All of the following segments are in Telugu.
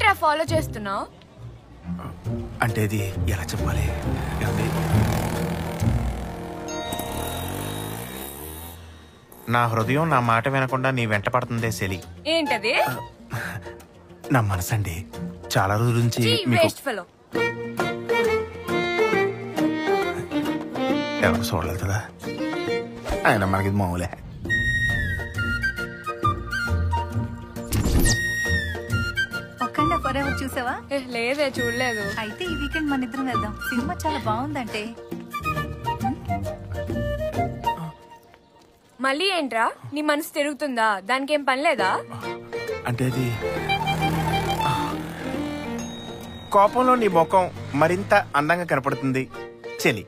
ఎందుకురా ఫాలో చేస్తున్నావు? అంటే ఇది ఎలా చెప్పాలి? నా హృదయం నా మాట వినకుండా నీ వెంట పడుతుందే సెలి. ఏంటది? నా మనసండి. చాలా రోజుల నుంచి ఎవరు చూడలేదు కదా, ఆయన మనకి మామూలే. చూసావా? లేదే, చూడలేదు. అయితే ఈ వీకెండ్ మన ఇద్దరం వెళ్దాం. సినిమా చాలా బాగుందంటే. మళ్ళీ ఏంట్రా, నీ మనసు తిరుగుతుందా? దానికి ఏం పని లేదా? అంటే అది కోపంలో నీ ముఖం మరింత అందంగా కనపడుతుంది చెలి.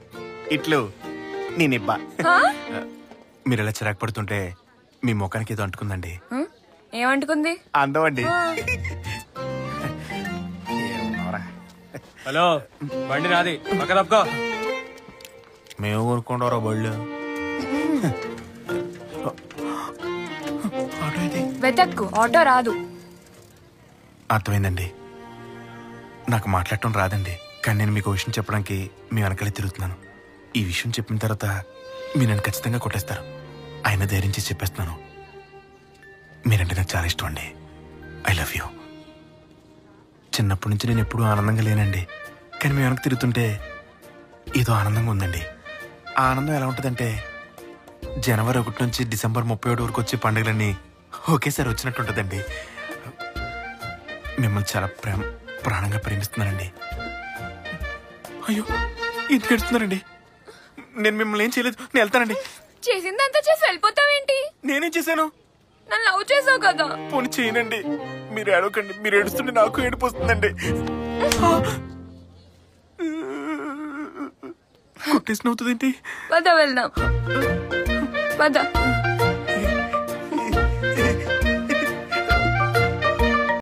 ఇట్లు నీ నిబ్బా. మీరు ఎలా చిరాకు పడుతుంటే మీ ముఖానికి ఏదో అంటుకుందండి. ఏమంటుకుంది? అందం అండి. హలో, బండి నాది, పక్క తప్పుకో. మేము కొనుక్కుంటారా బళ్ళు? వెతక్కు, ఆటో రాదు. అర్థమైందండి. నాకు మాట్లాడటం రాదండి, కానీ నేను మీకు విషయం చెప్పడానికి మీ వెనకాలే తిరుగుతున్నాను. ఈ విషయం చెప్పిన తర్వాత మీరు నన్ను ఖచ్చితంగా కొట్టేస్తారు. ఆయన ధైర్యం చేసి చెప్పేస్తున్నాను, మీరంటే నాకు చాలా ఇష్టం అండి. I love you. చిన్నప్పటి నుంచి నేను ఎప్పుడూ ఆనందంగా లేనండి, కానీ మీ వెనక్కి తిరుగుతుంటే ఏదో ఆనందంగా ఉందండి. ఆ ఆనందం ఎలా ఉంటుందంటే జనవరి 1 నుంచి డిసెంబర్ 31 వరకు వచ్చే పండుగలన్నీ ఒకేసారి వచ్చినట్టు ఉంటుందండి. మిమ్మల్ని చాలా ప్రాణంగా ప్రేమిస్తున్నానండి. అయ్యో, ఇంటికి వెళ్తున్నానండి. నేను మిమ్మల్ని ఏం చేయలేదు, నేను వెళ్తానండి. చేసిందంతా చేసి వెళ్ళిపోతావేంటి? నేనేం చేశాను? నన్ను లవ్ చేసావు కదా. పోనీ చేయనండి. మీరు ఏడవకండి, మీరు ఏడుస్తుంటే నాకు ఏడుపు వస్తుందండి. కుట్టేసిన అవుతుందేంటి? పద వెళ్దాం, పద.